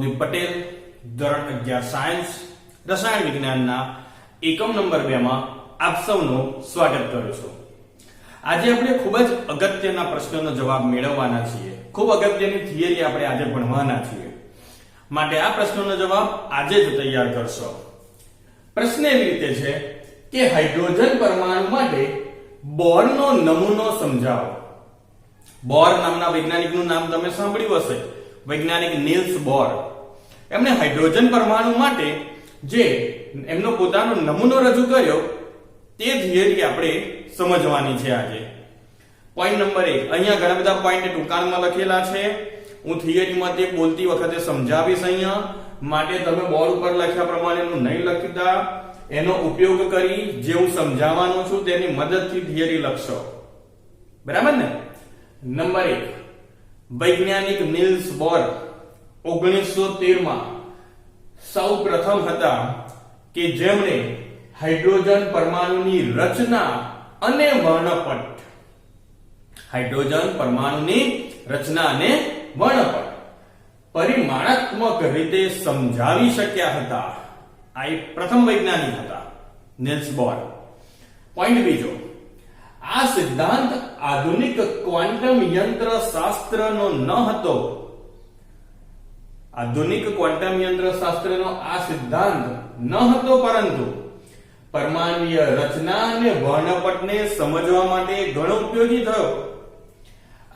નવદીપ પટેલ, ધોરણ 11 સાયન્સ રસાયણ વિજ્ઞાનના એકમ નંબર 2 માં આપ સૌનું સ્વાગત કરું છું। આજે આપણે ખૂબ જ અગત્યના પ્રશ્નનો જવાબ મેળવવાના છીએ। ખૂબ અગત્યની થિયરી આપણે આજે ભણવાના છીએ, માટે આ પ્રશ્નનો જવાબ આજે જ તૈયાર કરશો। પ્રશ્ન એવી રીતે છે કે હાઇડ્રોજન પરમાણુ માટે બોરનો નમૂનો સમજાવો। બોર નામના વૈજ્ઞાનિકનું નામ તમે સાંભળ્યું હશે, વૈજ્ઞાનિક નીલ્સ બોર। એમણે હાઇડ્રોજન પરમાણુ માટે જે એમનો પોતાનો નમૂનો રજૂ કર્યો તે થિયરી આપણે સમજવાની છે આજે। પોઈન્ટ નંબર 1, અહીંયા ઘણા બધા પોઈન્ટ ટૂંકાણમાં લખેલા છે, હું થિયરીમાં તે બોલતી વખતે સમજાવીશ અહીંયા, માટે તમે બોર્ડ ઉપર લખ્યા પ્રમાણેનું નહીં લખતા, એનો ઉપયોગ કરી જે હું સમજાવવાનો છું તેની મદદથી થિયરી લખશો, બરાબર ને। નંબર 1, વૈજ્ઞાનિક નીલ્સ બોર 1913 માં સૌ પ્રથમ હતા કે જેમણે હાઇડ્રોજન પરમાણુની રચના અને વર્ણપટ, હાઇડ્રોજન પરમાણુની રચના અને વર્ણપટ પરિમાણાત્મક રીતે સમજાવી શક્યા હતા। આ એક પ્રથમ વૈજ્ઞાનિક હતા, નીલ્સ બોર। પોઈન્ટ બીજો, આ સિદ્ધાંત આધુનિક ક્વોન્ટમ યંત્ર શાસ્ત્રનો ન હતો। આધુનિક ક્વોન્ટમ યંત્ર શાસ્ત્રનો આ સિદ્ધાંત ન હતો, પરંતુ પરમાણ્વીય રચના અને વર્ણપટને સમજવા માટે ઘણો ઉપયોગી થયો।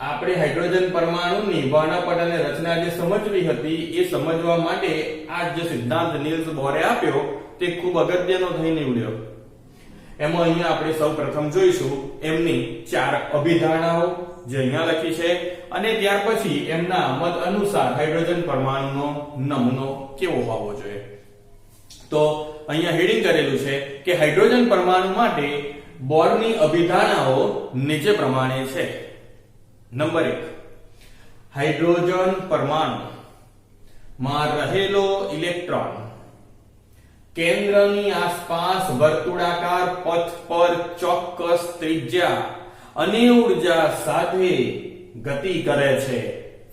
આપણે હાઇડ્રોજન પરમાણુની વર્ણપટ અને રચના જે સમજવી હતી એ સમજવા માટે આ જે સિદ્ધાંત નીલ્સ બોરે આપ્યો તે ખૂબ અગત્યનો થઈ નીવડ્યો। એમાં અહીંયા આપણે સૌપ્રથમ જોઈશું એમની 4 અભિધારણાઓ જે અહીંયા લખી છે, અને ત્યાર પછી એમના મત અનુસાર હાઇડ્રોજન પરમાણુનો નમૂનો કેવો હોવો જોઈએ। તો અહીંયા હેડિંગ કરેલું છે કે હાઇડ્રોજન પરમાણુ માટે બોરની અભિધારણાઓ નીચે પ્રમાણે છે। નંબર 1, હાઇડ્રોજન પરમાણુ માં રહેલો ઇલેક્ટ્રોન કેન્દ્રની આસપાસ વર્તુળાકાર પથ પર ચોક્કસ ત્રિજ્યા અને ઊર્જા સાથે ગતિ કરે છે,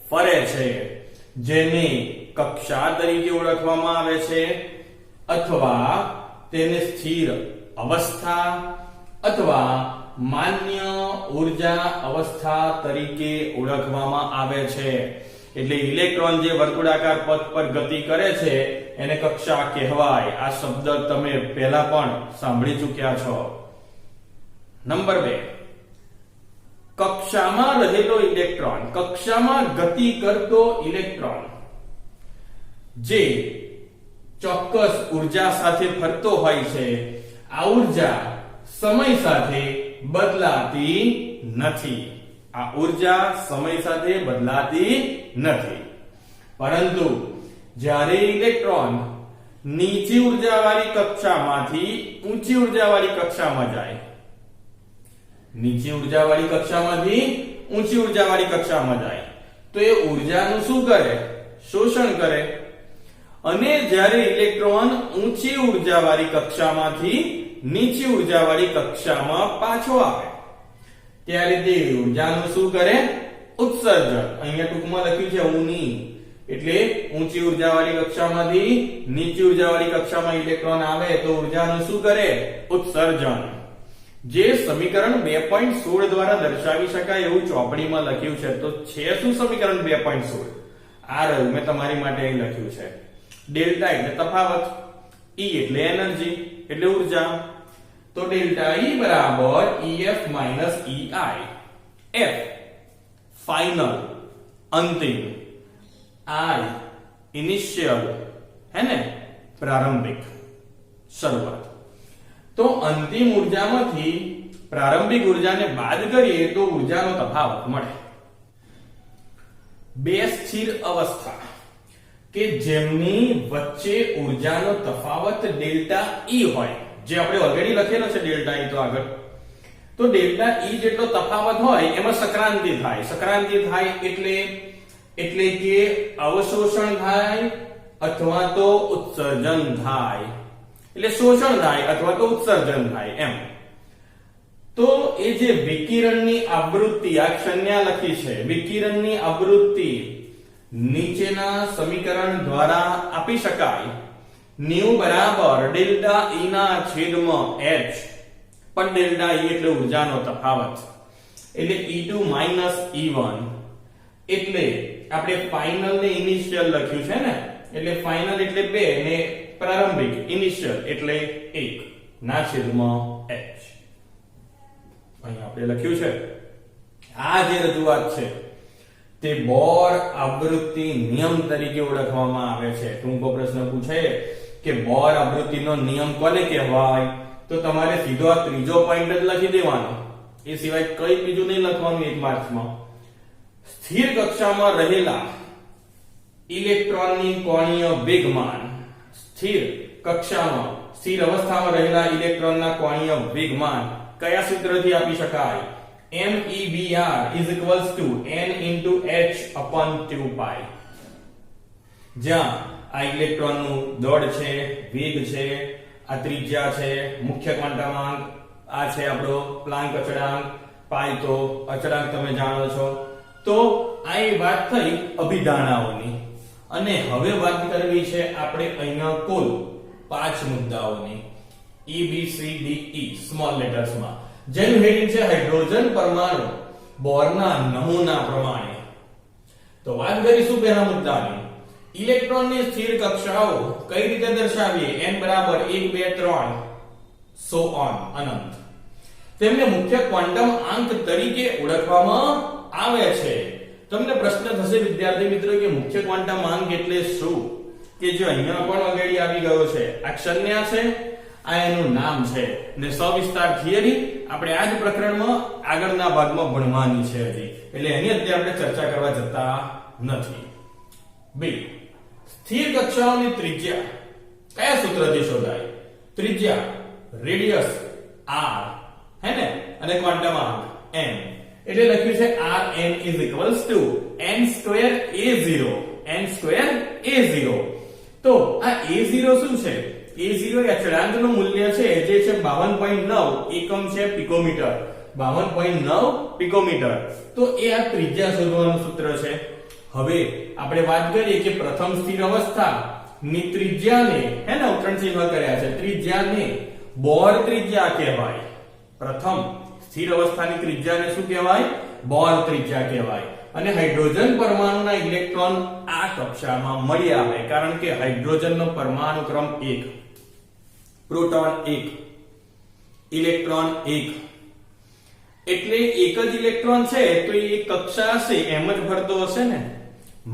ફરે છે, જેને કક્ષા તરીકે ઓળખવામાં આવે છે, અથવા તેને સ્થિર અવસ્થા અથવા માન્ય ઊર્જા અવસ્થા તરીકે ઓળખવામાં આવે છે। એટલે ઇલેક્ટ્રોન જે વર્તુળાકાર પથ પર ગતિ કરે છે એને કક્ષા કહેવાય। આ શબ્દ તમે પહેલા પણ સાંભળી ચૂક્યા છો। નંબર 2, કક્ષામાં રહેલો ઇલેક્ટ્રોન, કક્ષામાં ગતિ કરતો ઇલેક્ટ્રોન જે ચોક્કસ ઊર્જા સાથે ફરતો હોય છે, આ ઊર્જા સમય સાથે બદલાતી નથી। આ ઊર્જા સમય સાથે બદલાતી નથી, પરંતુ જ્યારે ઇલેક્ટ્રોન નીચી ઊર્જાવાળી કક્ષામાંથી ઊંચી ઊર્જાવાળી કક્ષામાં જાય, નીચી ઊર્જાવાળી કક્ષામાંથી ઊંચી ઊર્જાવાળી કક્ષામાં જાય તો એ ઊર્જાનું શું કરે? શોષણ કરે। અને જ્યારે ઇલેક્ટ્રોન ઊંચી ઊર્જાવાળી કક્ષામાંથી નીચી ઊર્જાવાળી કક્ષામાં પાછો આવે ત્યારે તે ઊર્જાનું શું કરે? ઉત્સર્જન। અહીંયા ટૂંકમાં લખ્યું છે ઊની, એટલે ઊંચી ઊર્જાવાળી કક્ષામાંથી નીચી ઊર્જાવાળી કક્ષામાં ઇલેક્ટ્રોન આવે તો ઊર્જાનું શું કરે? ઉત્સર્જન। જે સમીકરણ 2.16 દ્વારા દર્શાવી શકાય એવું ચોપડીમાં લખ્યું છે, તો છે શું સમીકરણ 2.16? આ રહ્યું, મેં તમારી માટે અહીં લખ્યું છે। ડેલ્ટા એટલે તફાવત, E એટલે એનર્જી એટલે ઊર્જા, તો ડેલ્ટા E બરાબર EF minus EI। F final અંતિમ, I ઇનિશિયલ હે ને પ્રારંભિક શરૂઆત। તો અંતિમ ઊર્જામાંથી પ્રારંભિક ઊર્જાને બાદ કરીએ તો ઊર્જાનો તફાવત મળે। બે સ્થિર અવસ્થા કે જેમની વચ્ચે ઊર્જાનો તફાવત ડેલ્ટા E હોય, જે આપણે ઓલરેડી લખેલો છે ડેલ્ટા E તો આગળ, તો ડેલ્ટા E જેટલો તફાવત હોય એમાં સંક્રાંતિ થાય। સંક્રાંતિ થાય એટલે કે અવશોષણ થાય અથવા તો ઉત્સર્જન થાય। એટલે શોષણ થાય અથવા તો ઉત્સર્જન થાય એમ। તો એ જે વિકિરણની આવૃત્તિ, આ સંજ્ઞા લખી છે, વિકિરણની આવૃત્તિ નીચેના સમીકરણ દ્વારા આપી શકાય. ન્યુ બરાબર ડેલ્ટા E ના છેદમાં H, પણ ડેલ્ટા E એટલે ઊર્જાનો તફાવત, એટલે E2 માઈનસ E1, એટલે આપણે ફાઇનલ ને ઇનિશિયલ લખ્યું છે ને, એટલે ફાઇનલ એટલે 2 ને પ્રારંભિક ઇનિશિયલ એટલે 1 ના છેદમાં H. અહીં આપણે લખ્યું છે. આ જે રજૂઆત છે તે બોર આવૃત્તિ નિયમ તરીકે ઓળખવામાં આવે છે. ટૂંકો પ્રશ્ન પૂછે કે બોર આવૃત્તિનો નિયમ કોને કહેવાય, તો તમારે સીધો આ ત્રીજો પોઈન્ટ જ લખી દેવાનો, એ સિવાય કઈ બીજું નહીં લખવાનું એક માર્ક્સમાં. સ્થિર કક્ષામાં રહેલા ઇલેક્ટ્રોનની કોણીય વેગમાન, સ્થિર કક્ષામાં સ્થિર અવસ્થામાં રહેલા ઇલેક્ટ્રોનના કોણીય વેગમાન કયા સૂત્રથી આપી શકાય? MEBR is equals to n into h upon 2 pi. જ્યાં આ ઇલેક્ટ્રોનનું દળ છે, વેગ છે, આ ત્રિજ્યા છે, મુખ્ય ક્વોન્ટમાંક આ છે આપણો પ્લાન્ક અચળાંક, પાઈ તો અચળાંક તમે જાણો છો. તો આ એ વાત થઈ અભિધારણાઓની, અને હવે વાત કરવી છે આપણે અહીંયા કુલ 5 મુદ્દાઓની, E B C D E small લેટર્સમાં, જેનું હેડિંગ છે હાઇડ્રોજન પરમાણુ બોરના નમૂના પ્રમાણે. તો વાત કરીશું પહેલા મુદ્દાની. ઇલેક્ટ્રોનની સ્થિર કક્ષાઓ કઈ રીતે દર્શાવીએ? n બરાબર 1 2 3 સો ઓન અનંત. તેમને મુખ્ય ક્વોન્ટમ આંક તરીકે ઓળખવામાં આવે છે. તમને પ્રશ્ન થશે વિદ્યાર્થી મિત્રો કે મુખ્ય ક્વોન્ટમ આંક એટલે શું? કે જો અહીંયા પણ આગળ આવી ગયો છે, આ સંજ્ઞા છે, આ એનું નામ છે, ને સવિસ્તાર થિયરી આપણે આ જ પ્રકરણમાં આગળના ભાગમાં ભણવાની છે હજી, એટલે એની અત્યારે આપણે ચર્ચા કરવા જતા નથી. બે, સ્થિર કક્ષાઓની ત્રિજ્યા કયા સૂત્રથી શોધાય? ત્રિજ્યા રેડિયસ r હે ને, અને ક્વોન્ટમ આંક n, એટલે લખ્યું છે Rn is equals to n square a0, n square a0. તો આ a0 શું છે? a0 એ અચળાંકનું મૂલ્ય છે, જે છે 52.9 એકમ છે પિકોમીટર, 52.9 પિકોમીટર. તો એ આ ત્રિજ્યા શોધવાનું સૂત્ર છે. હવે આપણે વાત કરીએ કે પ્રથમ સ્થિર અવસ્થા ની ત્રિજ્યાને હે ને ઉત્તરણ ચિહ્ન કર્યા છે, ત્રિજ્યાને બોર ત્રિજ્યા કહેવાય. પ્રથમ સ્થિર અવસ્થાની ત્રિજ્યાને શું કહેવાય? બોર ત્રિજ્યા કહેવાય. અને હાઇડ્રોજન પરમાણુના ઇલેક્ટ્રોન આ કક્ષામાં મળી આવે, કારણ કે હાઇડ્રોજનનો પરમાણુ ક્રમ 1, પ્રોટોન 1, ઇલેક્ટ્રોન 1, એટલે એક જ ઇલેક્ટ્રોન છે તો એ કક્ષા હશે એમ જ ફરતો હશે ને,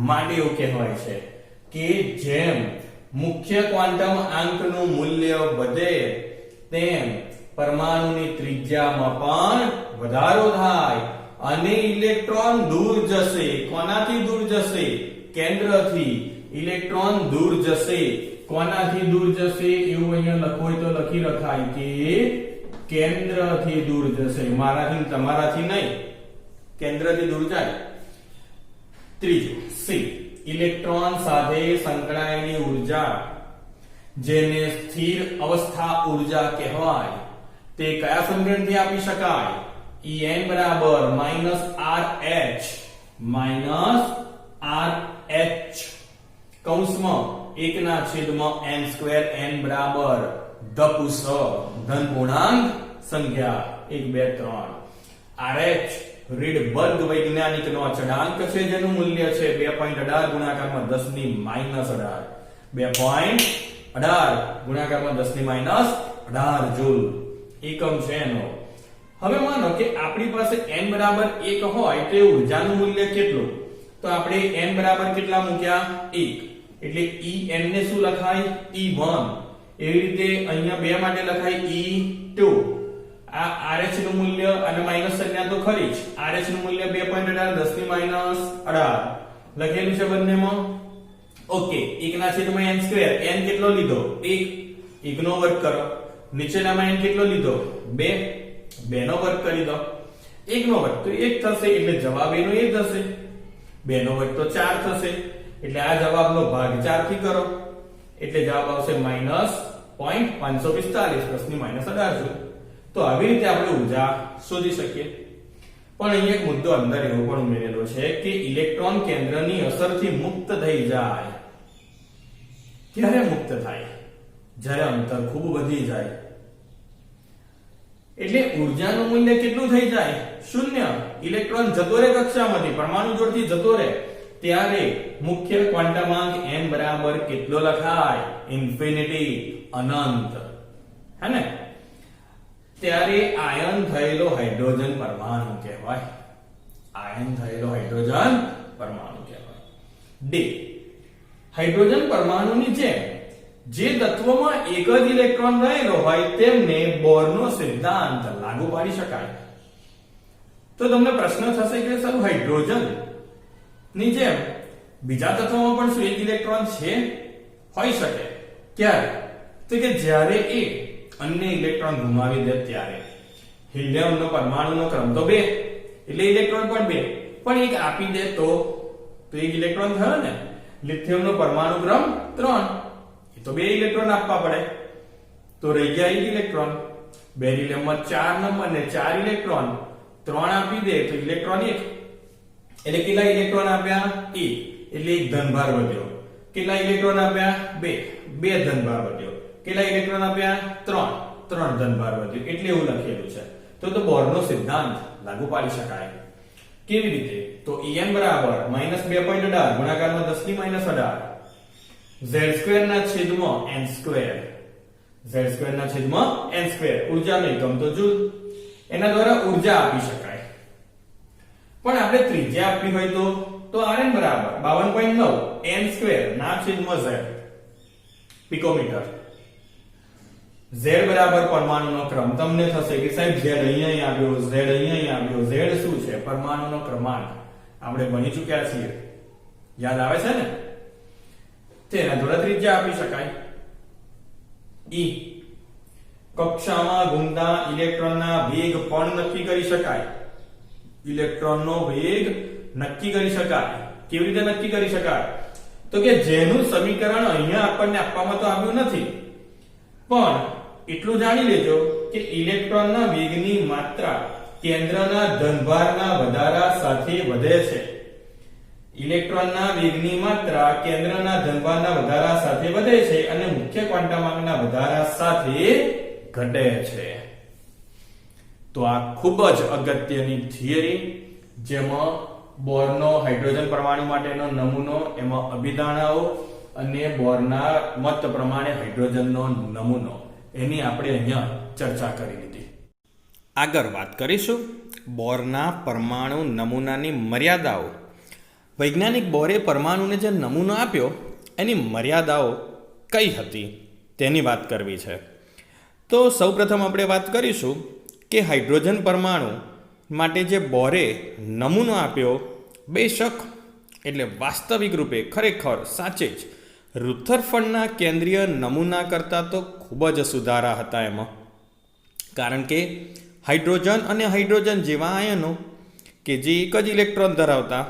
માટે એવું કહેવાય છે કે જેમ મુખ્ય ક્વોન્ટમ આંકનું મૂલ્ય વધે તેમ પરમાણુની ત્રિજ્યામાં પણ વધારો થાય અને ઇલેક્ટ્રોન દૂર જશે. કોનાથી દૂર જશે? કેન્દ્રથી. ઇલેક્ટ્રોન દૂર જશે. કોનાથી દૂર જશે? એવું અહીંયા લખવું હોય તો લખી રખાય કે કેન્દ્રથી દૂર જશે, મારાથી તમારાથી નહીં, કેન્દ્રથી દૂર જાય. ત્રીજું, સી, ઇલેક્ટ્રોન સાથે સંકળાયેલી ઊર્જા જેને સ્થિર અવસ્થા ઊર્જા કહેવાય તે કયા સમીકરણથી આપી શકાય? En બરાબર -RH કૌંસમાં 1/n2 n બરાબર ધપુસ ધન પૂર્ણાંક સંખ્યા 1 2 3. RH રીડબર્ગ વૈજ્ઞાનિકનો અચળાંક છે, જેનું મૂલ્ય છે 2.18 ગુણાકારમાં 10⁻18, 2.18 ગુણાકારમાં 10⁻18 જૂલ એકમ છે એનો. હવે માનો કે આપણી પાસે n બરાબર 1 હોય તો ઊર્જાનું મૂલ્ય કેટલું? તો આપણે n બરાબર કેટલા મૂક્યા? 1, એટલે En ને શું લખાય? E1. એવી રીતે અહીંયા 2 માટે લખાય E2. આ RH નું મૂલ્ય અને માઈનસ સંજ્ઞા તો ખરી જ, RH નું મૂલ્ય 2.18 10⁻18 લખેલું છે બંનેમાં. ઓકે, 1/n2 n કેટલો લીધો? 1, 1 નો વર્ગ કરો. નીચેનામાં n કેટલો લીધો? 2, 2 નો વર્ગ કરી દો. 1 નો વર્ગ તો 1 થશે, એટલે જવાબ એનો 1 થશે. 2 નો વર્ગ તો 4 થશે, એટલે આ જવાબનો ભાગ 4 થી કરો, એટલે જવાબ આવશે -0.545 10⁻18 જૂલ. તો આવી રીતે આપણે ઊર્જા શોધી શકીએ. પણ અહીંયા એક મુદ્દો અંદર એવો પણ ઉમેરેલો છે કે ઇલેક્ટ્રોન કેન્દ્રની અસરથી મુક્ત થઈ જાય. ક્યારે મુક્ત થાય? જ્યારે અંતર ખૂબ વધી જાય. એટલે ઊર્જાનું મૂલ્ય કેટલું થઈ જાય? શૂન્ય. ઇલેક્ટ્રોન જતો રહે કક્ષામાંથી, પરમાણુ જોડથી જતો રહે, ત્યારે મુખ્ય ક્વોન્ટમાંક n બરાબર કેટલો લખાય? ઇન્ફિનિટી, અનંત. હે ને? ત્યારે આયન થયેલો હાઇડ્રોજન પરમાણુ કહેવાય. આયન થયેલો હાઇડ્રોજન પરમાણુ કહેવાય. ડી, હાઇડ્રોજન પરમાણુની જેમ જે તત્વમાં એક જ ઇલેક્ટ્રોન રહેલો હોય તેમને બોરનો સિદ્ધાંત લાગુ પાડી શકાય. તો તમને પ્રશ્ન થશે કે સર હાઇડ્રોજન ની જેમ બીજા તત્વોમાં પણ શું એક ઇલેક્ટ્રોન છે? હોઈ શકે. ક્યારે? તો કે જ્યારે એ અન્ય ઇલેક્ટ્રોન ગુમાવી દે ત્યારે. હિલિયમનો પરમાણુનો ક્રમ તો 2, એટલે ઇલેક્ટ્રોન પણ 2, પણ એક આપી દે તો એક ઇલેક્ટ્રોન થયો ને. લિથિયમનો પરમાણુ ક્રમ 3, એ તો 2 ઇલેક્ટ્રોન આપવા પડે, તો રહી ગયા 1 ઇલેક્ટ્રોન. બેરિલિયમમાં 4 નંબર ને 4 ઇલેક્ટ્રોન, 3 આપી દે તો ઇલેક્ટ્રોન 1, એટલે કેટલા ઇલેક્ટ્રોન આપ્યા? 1, એટલે 1 ધનભાર વધ્યો. કેટલા ઇલેક્ટ્રોન આપ્યા? 2 ધનભાર વધ્યો. કેટલા ઇલેક્ટ્રોન આપ્યા? 3 ધનભાર વધ્યો. એટલે એવું લખેલું છે. તો બોરનો સિદ્ધાંત લાગુ પાડી શકાય. કેવી રીતે? તો En બરાબર -2.18 ગુણાકારમાં 10⁻18 z² ના છેદમાં n², z² ના છેદમાં n². ઊર્જાનો એકમ તો જૂલ, એના દ્વારા ઊર્જા આપી શકાય. પણ આપણે ત્રિજ્યા આપવી હોય તો Rn બરાબર 52.9 n² ના છેદમાં z પિકોમીટર. z બરાબર પરમાણુનો ક્રમ. તમને થશે કે સાહેબ z અહીંયા આવ્યો, z અહીંયા આવ્યો. z શું છે? પરમાણુનો ક્રમાંક. આપણે ભણી ચૂક્યા છીએ, યાદ આવે છે ને? તેના દ્વારા ત્રિજ્યા આપી શકાય. E, કક્ષામાં ઘૂમતા ઇલેક્ટ્રોનના વેગ પણ નક્કી કરી શકાય. ઇલેક્ટ્રોનનો વેગ નક્કી કરી શકાય. કેવી રીતે નક્કી કરી શકાય? તો કે જેનું સમીકરણ અહીંયા આપણને આપવામાં તો આવ્યું નથી, પણ એટલું જાણી લેજો કે ઇલેક્ટ્રોનના વેગની માત્રા કેન્દ્રના ધનભારના વધારા સાથે વધે છે. ઇલેક્ટ્રોનના વેગની માત્રા કેન્દ્રના ધનભારના વધારા સાથે વધે છે અને મુખ્ય ક્વોન્ટમાંકના વધારા સાથે ઘટે છે. તો આ ખૂબ જ અગત્યની થિયરી, જેમાં બોરનો હાઇડ્રોજન પરમાણુ માટેનો નમૂનો, એમાં અભિધારણાઓ અને બોરના મત પ્રમાણે હાઇડ્રોજનનો નમૂનો, એની આપણે અહીંયા ચર્ચા કરી લીધી. આગળ વાત કરીશું બોરના પરમાણુ નમૂનાની મર્યાદાઓ. વૈજ્ઞાનિક બોરે પરમાણુને જે નમૂનો આપ્યો એની મર્યાદાઓ કઈ હતી તેની વાત કરવી છે. તો સૌપ્રથમ આપણે વાત કરીશું કે હાઇડ્રોજન પરમાણુ માટે જે બોરે નમૂનો આપ્યો, બેશક એટલે વાસ્તવિક રૂપે ખરેખર સાચે જ રુથરફર્ડના કેન્દ્રીય નમૂના કરતાં તો ખૂબ જ સુધારા હતા એમાં. કારણ કે હાઇડ્રોજન અને હાઇડ્રોજન જેવા આયનો કે જે એક જ ઇલેક્ટ્રોન ધરાવતા,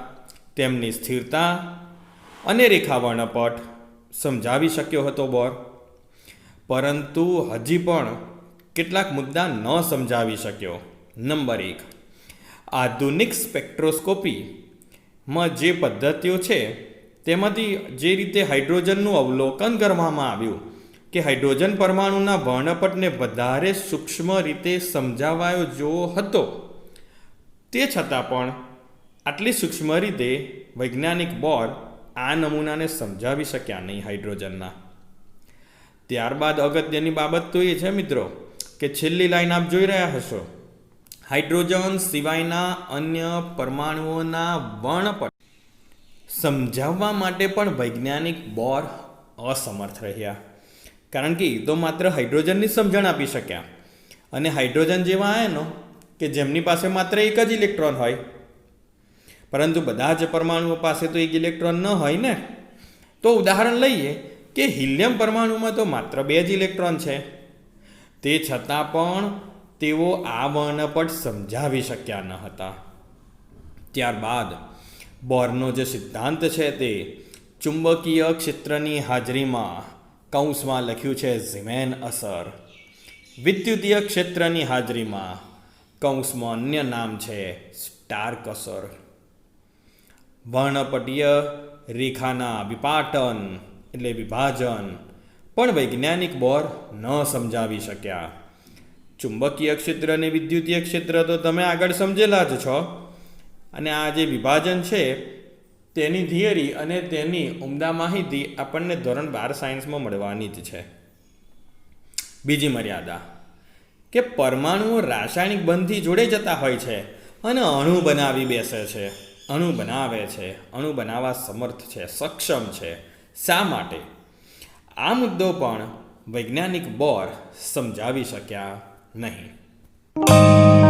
તેમની સ્થિરતા અને રેખાવર્ણપટ સમજાવી શક્યો હતો બોર. પરંતુ હજી પણ કેટલાક મુદ્દા ન સમજાવી શક્યો. નંબર 1, આધુનિક સ્પેક્ટ્રોસ્કોપીમાં જે પદ્ધતિઓ છે તેમાંથી જે રીતે હાઇડ્રોજનનું અવલોકન કરવામાં આવ્યું કે હાઇડ્રોજન પરમાણુના વર્ણપટને વધારે સૂક્ષ્મ રીતે સમજાવાયો જોવો હતો, તે છતાં પણ આટલી સૂક્ષ્મ રીતે વૈજ્ઞાનિક બોર આ નમૂનાને સમજાવી શક્યા નહીં હાઇડ્રોજનના. ત્યારબાદ અગત્યની બાબત તો એ છે મિત્રો કે છેલ્લી લાઈન આપ જોઈ રહ્યા હશો, હાઇડ્રોજન સિવાયના અન્ય પરમાણુઓના વર્ણપટ સમજાવવા માટે પણ વૈજ્ઞાનિક બોર અસમર્થ રહ્યા. કારણ કે એ તો માત્ર હાઇડ્રોજનની સમજણ આપી શક્યા, અને હાઇડ્રોજન જેવા આયનો કે જેમની પાસે માત્ર એક જ ઇલેક્ટ્રોન હોય, પરંતુ બધા જ પરમાણુઓ પાસે તો એક ઇલેક્ટ્રોન ન હોય ને. તો ઉદાહરણ લઈએ કે હિલિયમ પરમાણુમાં તો માત્ર 2 જ ઇલેક્ટ્રોન છે, તે છતાં પણ તેઓ આ વર્ણપટ સમજાવી શક્યા ન હતા. ત્યારબાદ બોરનો જે સિદ્ધાંત છે તે ચુંબકીય ક્ષેત્રની હાજરીમાં, કૌંસમાં લખ્યું છે ઝીમેન અસર, વિદ્યુતીય ક્ષેત્રની હાજરીમાં, કૌંસમાં અન્ય નામ છે સ્ટાર્ક અસર. વર્ણપટીય રેખાના વિપાટન એટલે વિભાજન પણ વૈજ્ઞાનિક બોર ન સમજાવી શક્યા. ચુંબકીય ક્ષેત્ર અને વિદ્યુતીય ક્ષેત્ર તો તમે આગળ સમજેલા જ છો, અને આ જે વિભાજન છે તેની થિયરી અને તેની ઉમદા માહિતી આપણને ધોરણ 12 સાયન્સમાં મળવાની જ છે. બીજી મર્યાદા કે પરમાણુઓ રાસાયણિક બંધથી જોડે જતા હોય છે અને અણુ બનાવી બેસે છે, અણુ બનાવે છે, અણુ બનાવવા સમર્થ છે, સક્ષમ છે. શા માટે? આ મુદ્દો પણ વૈજ્ઞાનિક બોર સમજાવી શક્યા નહીં.